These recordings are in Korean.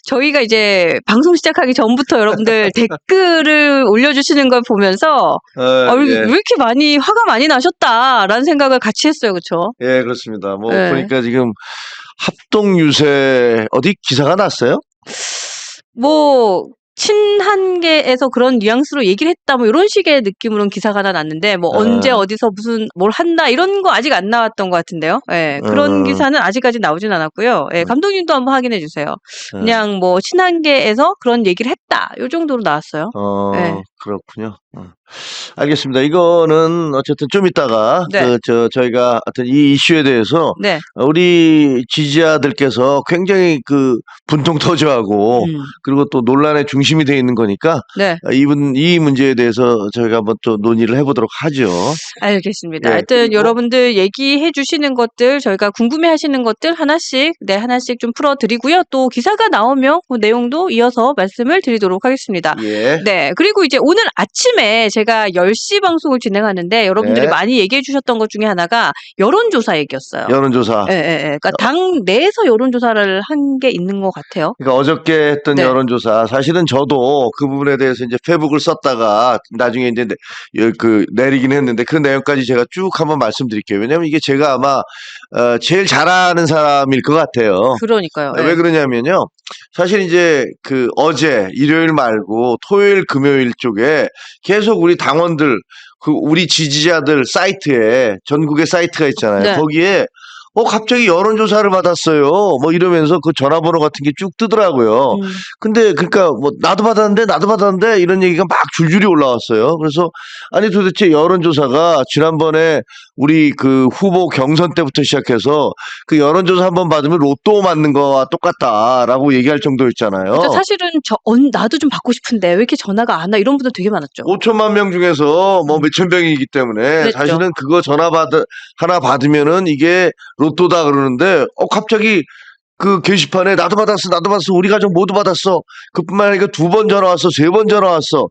저희가 이제 방송 시작하기 전부터 여러분들 댓글을 올려주시는 걸 보면서 왜 이렇게 많이 화가 많이 나셨다라는 생각을 같이 했어요. 그렇죠? 예, 그렇습니다. 뭐 보니까 지금 합동 유세 어디 기사가 났어요? 뭐 친한계에서 그런 뉘앙스로 얘기를 했다 뭐 이런 식의 느낌으로는 기사가 하나 났는데 뭐 언제 어디서 무슨 뭘 한다 이런 거 아직 안 나왔던 것 같은데요. 그런 기사는 아직까지 나오진 않았고요. 감독님도 한번 확인해 주세요. 그냥 뭐 친한계에서 그런 얘기를 했다 요 정도로 나왔어요. 그렇군요. 알겠습니다. 이거는 어쨌든 좀 이따가 저희가 하여튼 이 이슈에 대해서 우리 지지자들께서 굉장히 그 분통 터져하고 그리고 또 논란의 중심이 되어 있는 거니까 이 문제에 대해서 저희가 한번 또 논의를 해보도록 하죠. 알겠습니다. 하여튼 여러분들 얘기해 주시는 것들 저희가 궁금해 하시는 것들 하나씩 좀 풀어드리고요. 또 기사가 나오면 그 내용도 이어서 말씀을 드리도록 하겠습니다. 네. 그리고 이제 오늘 아침에 제가 10시 방송을 진행하는데 여러분들이 많이 얘기해 주셨던 것 중에 하나가 여론조사 얘기였어요. 여론조사. 그러니까 당 내에서 여론조사를 한 게 있는 것 같아요. 그러니까 어저께 했던 여론조사 사실은 저도 그 부분에 대해서 이제 페북을 썼다가 나중에 이제 내리긴 했는데 그 내용까지 제가 쭉 한번 말씀드릴게요. 왜냐하면 이게 제가 아마 제일 잘하는 사람일 것 같아요. 그러니까요. 왜 그러냐면요. 사실 이제 그 어제 일요일 말고 토요일 금요일 쪽에 계속 우리 당원들 우리 지지자들 사이트에 전국의 사이트가 있잖아요. 거기에 갑자기 여론조사를 받았어요. 뭐 이러면서 그 전화번호 같은 게 쭉 뜨더라고요. 근데 그러니까 뭐 나도 받았는데 이런 얘기가 막 줄줄이 올라왔어요. 그래서 아니 도대체 여론조사가 지난번에 우리 그 후보 경선 때부터 시작해서 그 여론조사 한번 받으면 로또 맞는 거와 똑같다라고 얘기할 정도였잖아요. 그렇죠. 사실은 나도 좀 받고 싶은데 왜 이렇게 전화가 안 와? 이런 분들 되게 많았죠. 5천만 명 중에서 뭐 몇천 명이기 때문에 사실은 그거 하나 받으면은 이게 로또다 그러는데 갑자기 그 게시판에 나도 받았어 우리 가족 모두 받았어. 그뿐만 아니라 2번 전화 왔어 3번 전화 왔어.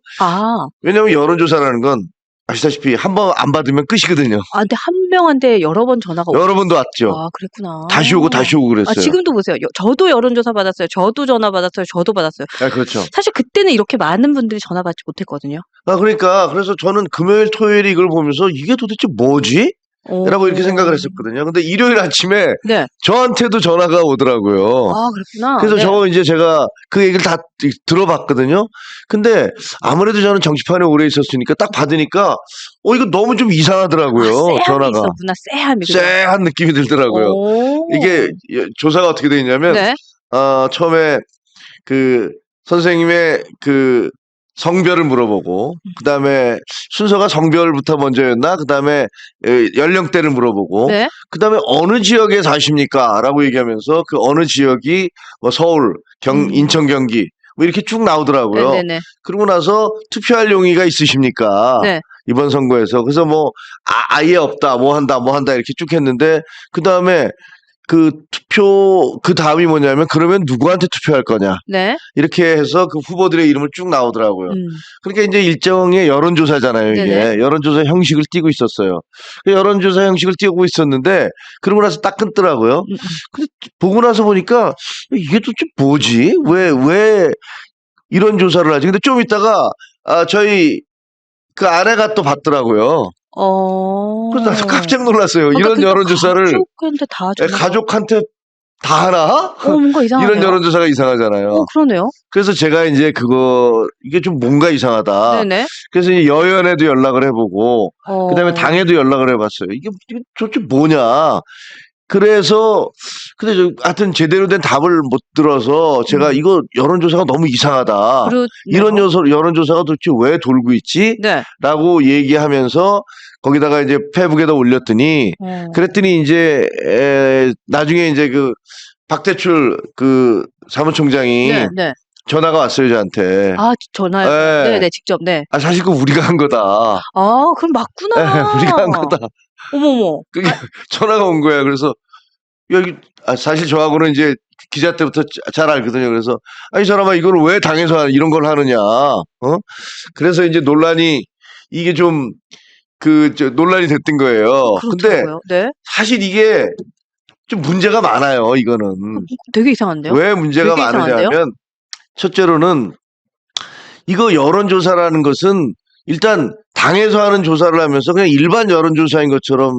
왜냐면 여론조사라는 건 아시다시피 한 번 안 받으면 끝이거든요. 근데 한 명한테 여러 번 전화가 여러 번도 왔죠. 그랬구나. 다시 오고 그랬어요. 지금도 보세요. 저도 여론조사 받았어요. 저도 전화 받았어요. 저도 받았어요. 그렇죠. 사실 그때는 이렇게 많은 분들이 전화 받지 못했거든요. 그래서 저는 금요일 토요일 이걸 보면서 이게 도대체 뭐지? 라고 이렇게 생각을 했었거든요. 근데 일요일 아침에 저한테도 전화가 오더라고요. 그렇구나. 그래서 제가 그 얘기를 다 들어봤거든요. 근데 아무래도 저는 정치판에 오래 있었으니까 딱 받으니까 이거 너무 좀 이상하더라고요. 전화가. 쎄한 느낌이 들더라고요. 이게 조사가 어떻게 돼 있냐면 처음에 그 선생님의 그 성별을 물어보고 그다음에 순서가 성별부터 먼저였나? 그다음에 연령대를 물어보고 그다음에 어느 지역에 사십니까? 라고 얘기하면서 그 어느 지역이 뭐 서울, 인천, 경기 뭐 이렇게 쭉 나오더라고요. 그러고 나서 투표할 용의가 있으십니까? 이번 선거에서. 그래서 뭐 아예 없다. 뭐 한다 이렇게 쭉 했는데 그다음에 그 투표 그 다음이 뭐냐면 그러면 누구한테 투표할 거냐 이렇게 해서 그 후보들의 이름을 쭉 나오더라고요. 그러니까 이제 일종의 여론조사잖아요. 이게 여론조사 형식을 띠고 있었어요. 그 여론조사 형식을 띠고 있었는데 그러고 나서 딱 끊더라고요. 근데 보고 나서 보니까 이게 도대체 뭐지? 왜 이런 조사를 하지? 근데 좀 있다가 저희 그 아내가 또 받더라고요. 그래서 나도 깜짝 놀랐어요. 이런 여론조사를 가족한테 다 하나? 뭔가 이상하네요. 이런 여론조사가 이상하잖아요. 그러네요. 그래서 제가 이제 이게 좀 뭔가 이상하다. 그래서 이제 여연에도 연락을 해보고 그다음에 당에도 연락을 해봤어요. 이게 도대체 뭐냐? 그래서 근데 하여튼 제대로 된 답을 못 들어서 제가 이거 여론조사가 너무 이상하다. 이런 여론조사가 도대체 왜 돌고 있지? 라고 얘기하면서 거기다가 이제 페북에다 올렸더니 그랬더니 이제 나중에 이제 그 박대출 그 사무총장이 전화가 왔어요, 저한테. 전화요? 직접. 사실 그 우리가 한 거다. 그럼 맞구나. 우리가 한 거다. 어머머. 그게 전화가 온 거야. 그래서 여기 사실 저하고는 이제 기자 때부터 잘 알거든요. 그래서 아니 사람아 이걸 왜 당에서 이런 걸 하느냐. 그래서 이제 논란이 이게 좀 논란이 됐던 거예요. 근데 사실 이게 좀 문제가 많아요, 이거는. 되게 이상한데요? 왜 문제가 되게 이상한데요? 많으냐면, 첫째로는 이거 여론조사라는 것은 일단 당에서 하는 조사를 하면서 그냥 일반 여론조사인 것처럼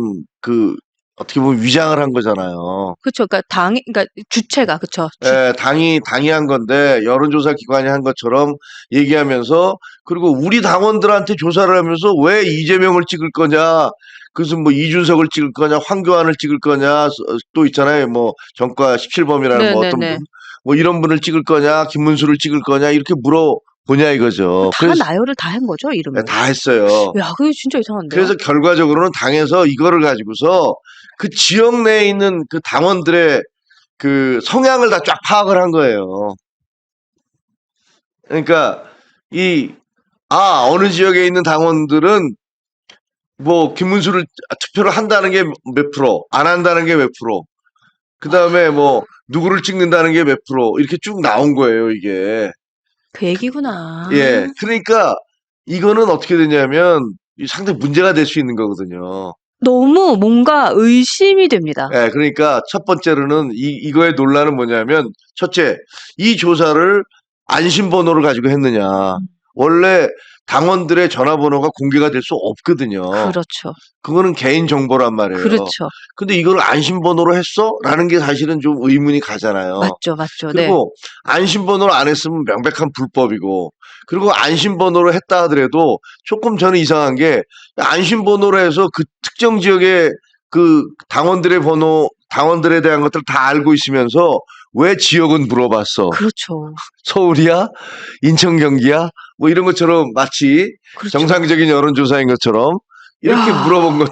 어떻게 보면 위장을 한 거잖아요. 그렇죠. 그러니까 그러니까 주체가 그렇죠. 예, 당이 한 건데 여론조사 기관이 한 것처럼 얘기하면서 그리고 우리 당원들한테 조사를 하면서 왜 이재명을 찍을 거냐, 그래서 뭐 이준석을 찍을 거냐, 황교안을 찍을 거냐, 또 있잖아요. 뭐 정과 17범이라는 뭐 어떤 네네네. 분, 뭐 이런 분을 찍을 거냐, 김문수를 찍을 거냐 이렇게 물어보냐 이거죠. 다 나열을 다 한 거죠, 이름을. 다 했어요. 야, 그게 진짜 이상한데요. 그래서 결과적으로는 당에서 이거를 가지고서 그 지역 내에 있는 그 당원들의 그 성향을 다 쫙 파악을 한 거예요. 그러니까 어느 지역에 있는 당원들은 뭐 김문수를 투표를 한다는 게 몇 프로, 안 한다는 게 몇 프로, 그 다음에 뭐 누구를 찍는다는 게 몇 프로 이렇게 쭉 나온 거예요, 이게. 그 얘기구나. 예, 그러니까 이거는 어떻게 되냐면 상당히 문제가 될 수 있는 거거든요. 너무 뭔가 의심이 됩니다. 예, 그러니까 첫 번째로는 이거의 논란은 뭐냐면, 첫째, 이 조사를 안심번호를 가지고 했느냐. 원래 당원들의 전화번호가 공개가 될 수 없거든요. 그렇죠. 그거는 개인 정보란 말이에요. 그렇죠. 근데 이걸 안심번호로 했어? 라는 게 사실은 좀 의문이 가잖아요. 맞죠. 네. 그리고 안심번호를 안 했으면 명백한 불법이고, 그리고 안심번호로 했다 하더라도 조금 저는 이상한 게, 안심번호로 해서 그 특정 지역의 그 당원들에 대한 것들을 다 알고 있으면서 왜 지역은 물어봤어? 그렇죠. 서울이야? 인천, 경기야? 뭐 이런 것처럼 마치 그렇죠. 정상적인 여론조사인 것처럼 이렇게 물어본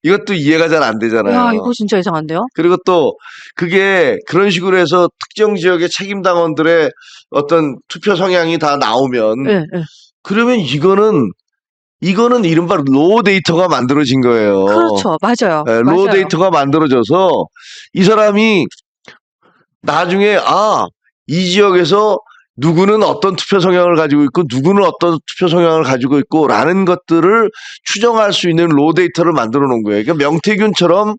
이것도 이해가 잘 안 되잖아요. 야, 이거 진짜 이상한데요? 그리고 또 그게 그런 식으로 해서 특정 지역의 책임 당원들의 어떤 투표 성향이 다 나오면, 네. 그러면 이거는 이른바 로우 데이터가 만들어진 거예요. 그렇죠. 맞아요. 네, 로우 데이터가 만들어져서 이 사람이 나중에 이 지역에서 누구는 어떤 투표 성향을 가지고 있고 누구는 어떤 투표 성향을 가지고 있고 라는 것들을 추정할 수 있는 로우 데이터를 만들어 놓은 거예요. 그러니까 명태균처럼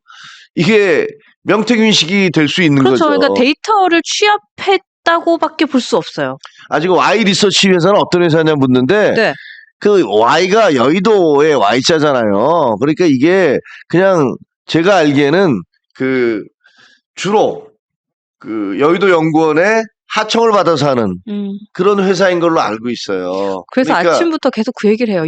이게 명태균식이 될 수 있는 그렇죠. 거죠. 그러니까 데이터를 취합했다고밖에 볼 수 없어요. 지금 Y 리서치 회사는 어떤 회사냐 묻는데, 네. 그 Y가 여의도의 Y자잖아요. 그러니까 이게 그냥 제가 알기에는 주로 여의도 연구원에 하청을 받아서 하는 그런 회사인 걸로 알고 있어요. 그래서 그러니까 아침부터 계속 그 얘기를 해요.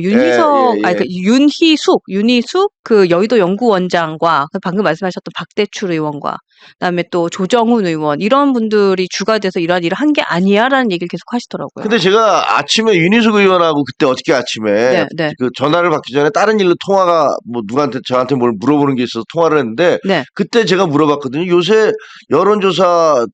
윤희숙 그 여의도 연구원장과 방금 말씀하셨던 박대출 의원과 그다음에 또 조정훈 의원 이런 분들이 주가 돼서 이러한 일을 한 게 아니야라는 얘기를 계속 하시더라고요. 근데 제가 아침에 윤희숙 의원하고 그때 어저께 아침에 네. 그 전화를 받기 전에 다른 일로 통화가 뭐 저한테 뭘 물어보는 게 있어서 통화를 했는데, 네. 그때 제가 물어봤거든요. 요새 여론조사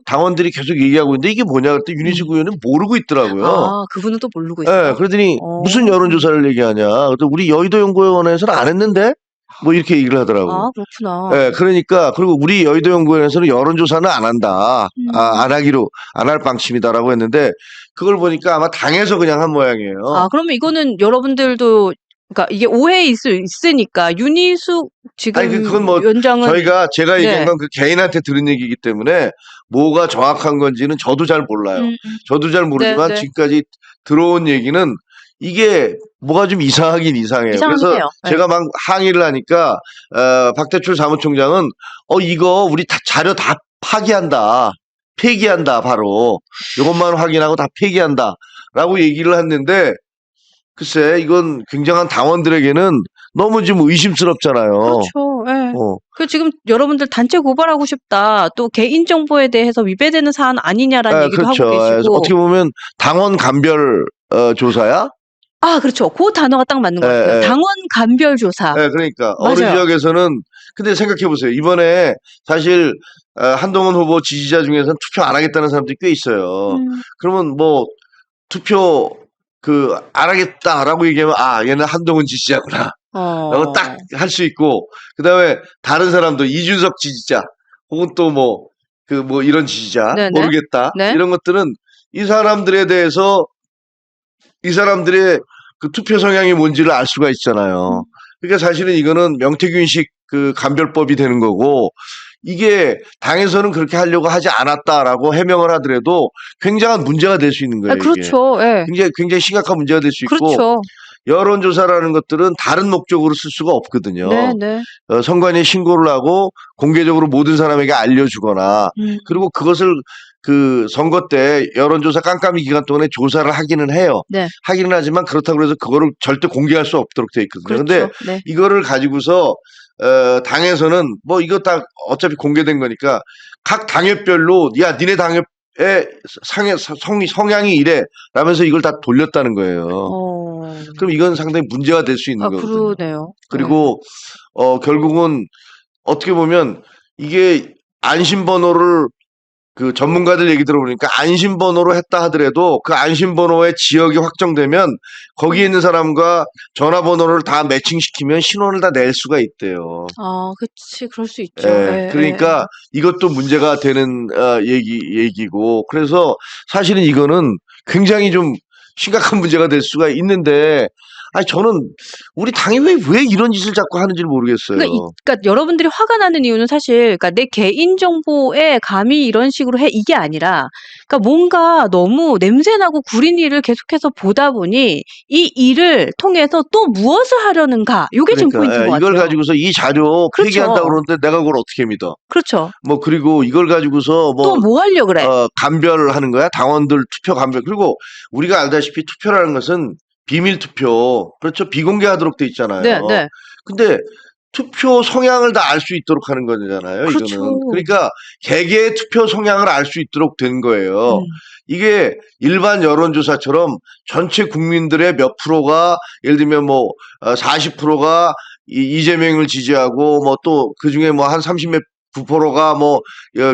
당원들이 계속 얘기하고 있는데 이게 뭐냐 그랬더니 윤희숙 의원은 모르고 있더라고요. 그분은 또 모르고 있어요. 네, 그러더니 무슨 여론조사를 얘기하냐. 그랬더니 우리 여의도 연구원에서는 안 했는데 뭐 이렇게 얘기를 하더라고요. 그렇구나. 네, 그러니까 그리고 우리 여의도 연구원에서는 여론조사는 안 한다. 안 할 방침이다라고 했는데, 그걸 보니까 아마 당에서 그냥 한 모양이에요. 그러면 이거는 여러분들도 그러니까 이게 오해 있으니까 윤희숙 지금 그건 뭐 위원장은 제가 얘기한 건 그 개인한테 들은 얘기이기 때문에 뭐가 정확한 건지는 저도 잘 몰라요. 저도 잘 모르지만 지금까지 들어온 얘기는 이게 뭐가 좀 이상하긴 이상해요. 그래서 해요. 제가 막 항의를 하니까 박대출 사무총장은 이거 우리 자료 다 폐기한다 바로 이것만 확인하고 다 폐기한다라고 얘기를 했는데, 글쎄 이건 굉장한 당원들에게는 너무 좀 의심스럽잖아요. 그렇죠. 네. 그 지금 여러분들 단체 고발하고 싶다. 또 개인 정보에 대해서 위배되는 사안 아니냐라는 얘기도 그렇죠. 하고 계시고. 어떻게 보면 당원 감별 조사야? 그렇죠. 그 단어가 딱 맞는 것 같아요. 당원 감별 조사. 네, 그러니까 맞아요. 어느 지역에서는 근데 생각해 보세요. 이번에 사실 한동훈 후보 지지자 중에서는 투표 안 하겠다는 사람들이 꽤 있어요. 그러면 뭐 투표 안 하겠다라고 얘기하면 얘는 한동훈 지지자구나 라고 딱 할 수 있고, 그 다음에 다른 사람도 이준석 지지자 혹은 또 뭐 이런 지지자 모르겠다. 이런 것들은 이 사람들에 대해서 이 사람들의 그 투표 성향이 뭔지를 알 수가 있잖아요. 그러니까 사실은 이거는 명태균식 감별법이 되는 거고, 이게 당에서는 그렇게 하려고 하지 않았다라고 해명을 하더라도 굉장한 문제가 될 수 있는 거예요. 그렇죠. 이게. 굉장히 심각한 문제가 될 수 있고 그렇죠. 여론조사라는 것들은 다른 목적으로 쓸 수가 없거든요. 네. 선관위에 신고를 하고 공개적으로 모든 사람에게 알려주거나 그리고 그것을 그 선거 때 여론조사 깜깜이 기간 동안에 조사를 하기는 해요. 네. 하기는 하지만 그렇다고 해서 그거를 절대 공개할 수 없도록 돼 있거든요. 그렇죠. 근데 이거를 가지고서 당에서는 뭐 이거 다 어차피 공개된 거니까 각 당협별로 야 니네 당협의 성향이 이래 라면서 이걸 다 돌렸다는 거예요. 그럼 이건 상당히 문제가 될 수 있는 거거든요. 그러네요. 그리고 결국은 어떻게 보면 이게 안심번호를 그 전문가들 얘기 들어보니까 안심번호로 했다 하더라도 그 안심번호의 지역이 확정되면 거기에 있는 사람과 전화번호를 다 매칭시키면 신원을 다 낼 수가 있대요. 그치. 그럴 수 있죠. 그러니까 이것도 문제가 되는 얘기고 그래서 사실은 이거는 굉장히 좀 심각한 문제가 될 수가 있는데 아니 저는 우리 당이 왜 이런 짓을 자꾸 하는지 모르겠어요. 그러니까 여러분들이 화가 나는 이유는 사실 그러니까 내 개인 정보에 감히 이런 식으로 해 이게 아니라 그러니까 뭔가 너무 냄새나고 구린 일을 계속해서 보다 보니 이 일을 통해서 또 무엇을 하려는가 이게 지금 포인트인 것 같아요. 이걸 가지고서 이 자료 폐기한다고 그러는데 내가 그걸 어떻게 믿어? 그렇죠. 뭐 그리고 이걸 가지고서 또 뭐 하려고 그래? 감별하는 거야? 당원들 투표 감별. 그리고 우리가 알다시피 투표라는 것은 비밀 투표. 그렇죠. 비공개하도록 돼 있잖아요. 네. 근데 투표 성향을 다 알 수 있도록 하는 거잖아요. 그렇죠. 이거는. 그러니까 개개의 투표 성향을 알 수 있도록 된 거예요. 이게 일반 여론조사처럼 전체 국민들의 몇 프로가 예를 들면 뭐 40%가 이재명을 지지하고 뭐 또 그중에 뭐 한 30몇 9%가 뭐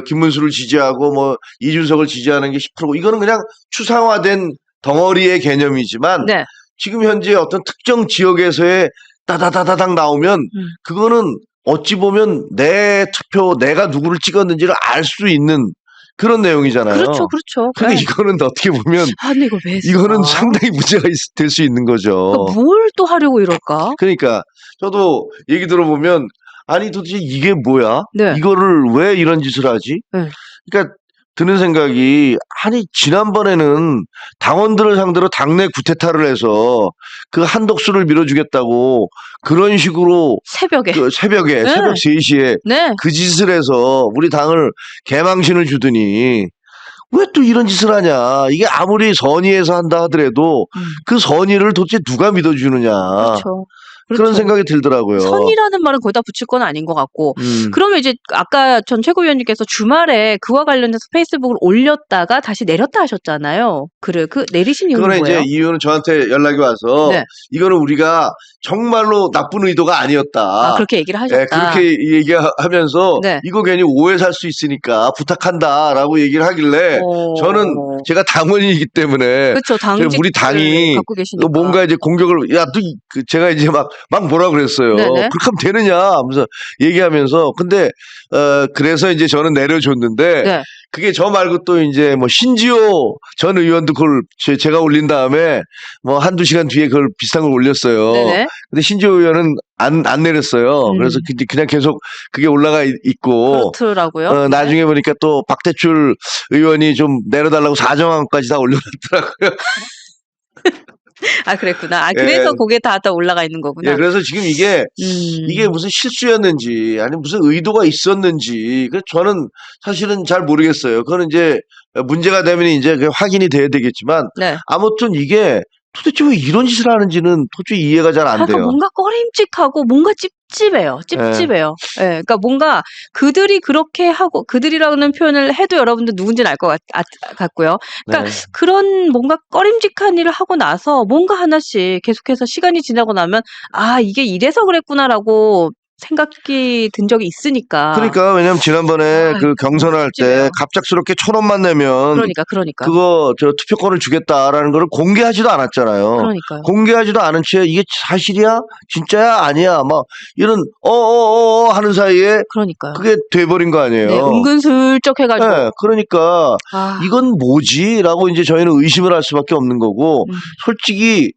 김문수를 지지하고 뭐 이준석을 지지하는 게 10%고 이거는 그냥 추상화된 덩어리의 개념이지만 지금 현재 어떤 특정 지역에서의 따다다다닥 나오면 그거는 어찌 보면 내 투표 내가 누구를 찍었는지를 알 수 있는 그런 내용이잖아요. 그렇죠. 근데 이거는 어떻게 보면 근데 이거 왜 이거는 상당히 문제가 될 수 있는 거죠. 그러니까 뭘 또 하려고 이럴까? 그러니까 저도 얘기 들어보면 아니 도대체 이게 뭐야? 이거를 왜 이런 짓을 하지? 그러니까 드는 생각이 아니 지난번에는 당원들을 상대로 당내 구태타를 해서 그 한덕수를 밀어주겠다고 그런 식으로 새벽 3시에 그 짓을 해서 우리 당을 개망신을 주더니 왜 또 이런 짓을 하냐. 이게 아무리 선의해서 한다 하더라도 그 선의를 도대체 누가 믿어주느냐. 그런 생각이 들더라고요. 선이라는 말은 거기다 붙일 건 아닌 것 같고. 그러면 이제 아까 전 최고위원님께서 주말에 그와 관련해서 페이스북을 올렸다가 다시 내렸다 하셨잖아요. 그 내리신 이유는 뭐예요? 그거는 이제 이유는 저한테 연락이 와서 이거는 우리가 정말로 나쁜 의도가 아니었다. 그렇게 얘기를 하셨다. 그렇게 얘기하면서 이거 괜히 오해 살 수 있으니까 부탁한다라고 얘기를 하길래 저는 제가 당원이기 때문에 그렇죠. 우리 당이 갖고 계시니까. 뭔가 이제 공격을 제가 이제 막 뭐라 그랬어요. 그렇게 하면 되느냐 하면서 얘기하면서 근데 그래서 이제 저는 내려줬는데 그게 저 말고 또 이제 뭐 신지호 전 의원도 그걸 제가 올린 다음에 뭐 한두 시간 뒤에 그걸 비슷한 걸 올렸어요. 근데 신지호 의원은 안 내렸어요. 그래서 그냥 계속 그게 올라가 있고. 그렇더라고요. 나중에 보니까 또 박대출 의원이 좀 내려달라고 사정안까지 다 올려놨더라고요. 그랬구나. 그래서 그게 다 올라가 있는 거구나. 그래서 지금 이게 무슨 실수였는지, 아니 무슨 의도가 있었는지, 저는 사실은 잘 모르겠어요. 그거는 이제 문제가 되면 이제 확인이 돼야 되겠지만, 아무튼 이게 도대체 왜 이런 짓을 하는지는 도저히 이해가 잘 안 돼요. 뭔가 꺼림칙하고 뭔가 찝찝해요. 그러니까 뭔가 그들이 그렇게 하고 그들이라는 표현을 해도 여러분들 누군지는 알 것 같고요. 그러니까 그런 뭔가 꺼림칙한 일을 하고 나서 뭔가 하나씩 계속해서 시간이 지나고 나면 이게 이래서 그랬구나라고 생각이 든 적이 있으니까. 그러니까 왜냐면 지난번에 그 경선할 때 갑작스럽게 1,000원만 내면 그러니까. 그거 투표권을 주겠다라는 거를 공개하지도 않았잖아요. 그러니까요. 공개하지도 않은 채 이게 사실이야? 진짜야? 아니야? 막 이런 하는 사이에 그게 돼버린 거 아니에요. 은근슬쩍 해가지고. 그러니까 이건 뭐지?라고 이제 저희는 의심을 할 수밖에 없는 거고 솔직히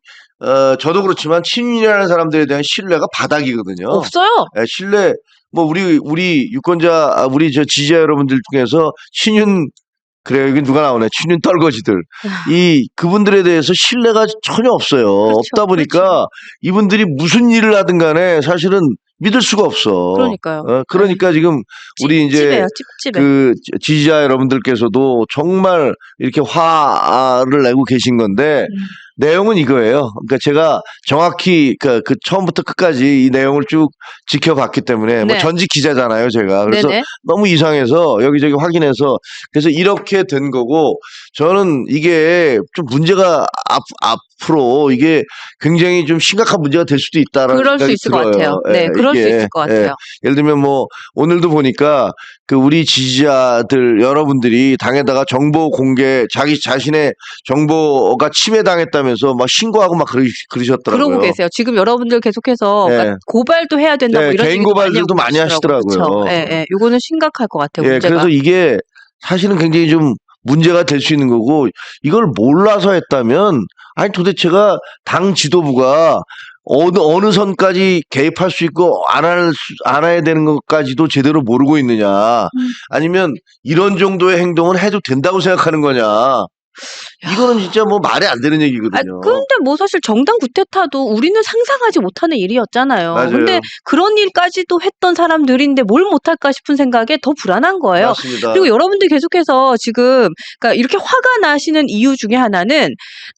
저도 그렇지만 친윤이라는 사람들에 대한 신뢰가 바닥이거든요. 없어요. 신뢰 뭐 우리 유권자 우리 저 지지자 여러분들 중에서 그래요. 여기 누가 나오네. 친윤 떨거지들. 그분들에 대해서 신뢰가 전혀 없어요. 그렇죠, 없다 보니까 그렇죠. 이분들이 무슨 일을 하든 간에 사실은 믿을 수가 없어. 그러니까요. 그러니까 지금 우리 이제 찝찝해요, 찝찝해. 그 지지자 여러분들께서도 정말 이렇게 화를 내고 계신 건데 내용은 이거예요. 그러니까 제가 정확히 그 처음부터 끝까지 이 내용을 쭉 지켜봤기 때문에 뭐 네. 전직 기자잖아요, 제가. 그래서 네네. 너무 이상해서 여기저기 확인해서 그래서 이렇게 된 거고 저는 이게 좀 문제가 앞으로 이게 굉장히 좀 심각한 문제가 될 수도 있다라는 그럴 수 생각이 있을 들어요. 것 같아요. 네, 그럴 수 이게, 있을 것 같아요. 예를 들면 뭐 오늘도 보니까 그 우리 지지자들 여러분들이 당에다가 정보 공개 자기 자신의 정보가 침해당했다면서 막 신고하고 막 그러셨더라고요. 그러고 계세요. 지금 여러분들 계속해서 예. 그러니까 고발도 해야 된다 뭐 네, 이런 개인 얘기도 고발들도 많이 하고 하시더라고요. 그렇죠. 예, 예. 이거는 심각할 것 같아요. 예, 문제가. 그래서 이게 사실은 굉장히 좀 문제가 될 수 있는 거고 이걸 몰라서 했다면 아니 도대체가 당 지도부가 어느 선까지 개입할 수 있고 안 해야 되는 것까지도 제대로 모르고 있느냐 아니면 이런 정도의 행동은 해도 된다고 생각하는 거냐 이거는 진짜 뭐 말이 안 되는 얘기거든요. 근데 뭐 사실 정당 구태타도 우리는 상상하지 못하는 일이었잖아요. 맞아요. 근데 그런 일까지도 했던 사람들인데 뭘 못할까 싶은 생각에 더 불안한 거예요. 맞습니다. 그리고 여러분들 계속해서 지금 그러니까 이렇게 화가 나시는 이유 중에 하나는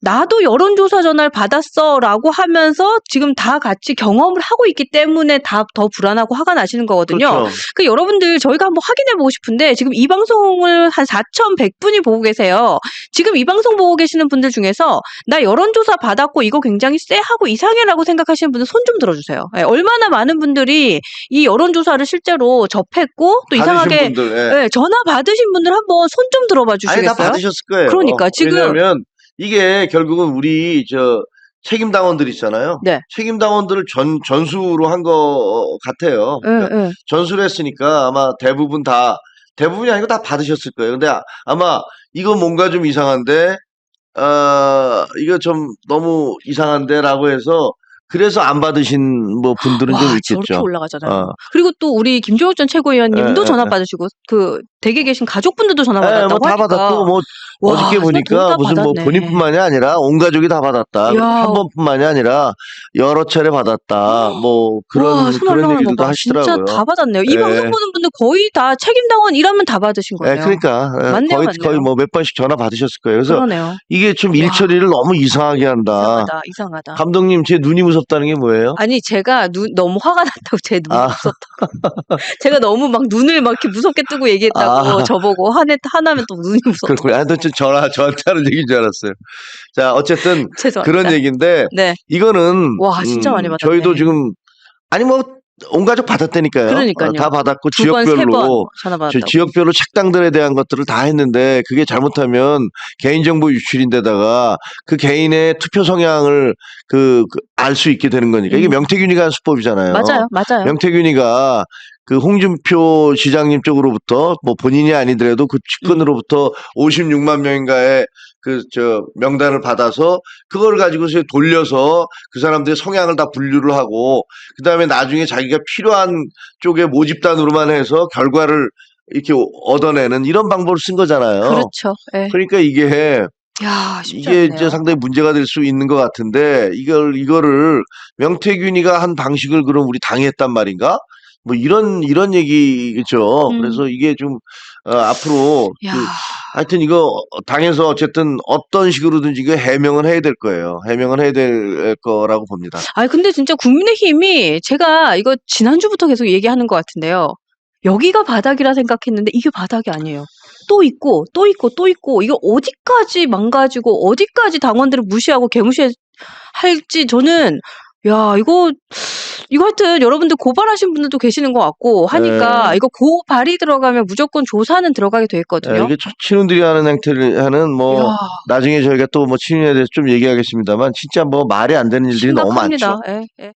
나도 여론조사 전화를 받았어라고 하면서 지금 다 같이 경험을 하고 있기 때문에 다 더 불안하고 화가 나시는 거거든요. 그렇죠. 그 여러분들 저희가 한번 확인해 보고 싶은데 지금 이 방송을 한 4,100분이 보고 계세요. 지금 이 방송 보고 계시는 분들 중에서 나 여론조사 받았고 이거 굉장히 쎄하고 이상해라고 생각하시는 분들 손 좀 들어주세요. 예, 얼마나 많은 분들이 이 여론조사를 실제로 접했고 또 이상하게 분들, 예, 전화 받으신 분들 한번 손 좀 들어봐 주시겠어요? 아니 다 받으셨을 거예요. 그러니까 지금 왜냐하면 이게 결국은 우리 책임 당원들 있잖아요. 네. 책임 당원들을 전수로 한 거 같아요. 그러니까 예. 전수를 했으니까 아마 대부분이 아니고 다 받으셨을 거예요. 근데 아마 이거 뭔가 좀 이상한데 이거 좀 너무 이상한데라고 해서 그래서 안 받으신 뭐 분들은 좀 있겠죠. 저렇게 올라가잖아요. 그리고 또 우리 김종욱 전 최고위원님도 전화 받으시고 그 댁에 계신 가족분들도 전화 받았다고 뭐 다 하니까. 받았고 뭐 와, 어저께 보니까 다 무슨 뭐 받았네. 본인뿐만이 아니라 온 가족이 다 받았다. 이야. 한 번뿐만이 아니라 여러 차례 받았다. 뭐 와, 손 그런 올라가는 얘기도 거 봐. 하시더라고요. 진짜 다 받았네요. 이 예. 방송 보는 분들 거의 다 책임당원이라면 다 받으신 거예요. 그러니까 맞네요, 거의 맞네요. 뭐 몇 번씩 전화 받으셨을 거예요. 그래서 그러네요. 이게 좀 일처리를 너무 이상하게 한다. 이상하다. 감독님 제 눈이 무섭다는 게 뭐예요? 아니 제가 너무 화가 났다고 제 눈이 아. 무섭다고. 제가 너무 막 눈을 막 이렇게 무섭게 뜨고 얘기했다고 저보고 화나면 또 눈이 무섭다고. 그렇군요. 아무튼 저한테 하는 얘기인 줄 알았어요. 자, 어쨌든 죄송합니다. 그런 얘기인데 네. 이거는 와, 진짜 많이 받았네. 저희도 지금 아니 뭐 온 가족 받았다니까요. 그러니까요. 다 받았고 2번, 3번 지역별로 전화 받았다고. 지역별로 책당들에 대한 것들을 다 했는데 그게 잘못하면 개인정보 유출인데다가 그 개인의 투표 성향을 알 수 있게 되는 거니까 이게 명태균이가 한 수법이잖아요. 맞아요. 명태균이가 그 홍준표 시장님 쪽으로부터 뭐 본인이 아니더라도 그 측근으로부터 56만 명인가의 명단을 받아서 그걸 가지고서 돌려서 그 사람들의 성향을 다 분류를 하고 그 다음에 나중에 자기가 필요한 쪽에 모집단으로만 해서 결과를 이렇게 얻어내는 이런 방법을 쓴 거잖아요. 그렇죠. 네. 그러니까 이게 이제 상당히 문제가 될 수 있는 것 같은데 이거를 명태균이가 한 방식을 그럼 우리 당이 했단 말인가? 뭐 이런 얘기겠죠. 그래서 이게 좀 앞으로 하여튼 이거 당에서 어쨌든 어떤 식으로든지 이거 해명은 해야 될 거예요. 해명은 해야 될 거라고 봅니다. 근데 진짜 국민의힘이 제가 이거 지난주부터 계속 얘기하는 것 같은데요. 여기가 바닥이라 생각했는데 이게 바닥이 아니에요. 또 있고 이거 어디까지 망가지고 어디까지 당원들을 무시하고 개무시할지 저는 이거 하여튼 여러분들 고발하신 분들도 계시는 것 같고 하니까 이거 고발이 들어가면 무조건 조사는 들어가게 돼 있거든요. 이게 친윤들이 하는 행태를 하는 뭐 나중에 저희가 또 뭐 친윤에 대해서 좀 얘기하겠습니다만 진짜 뭐 말이 안 되는 일들이 너무 많죠. 심각합니다.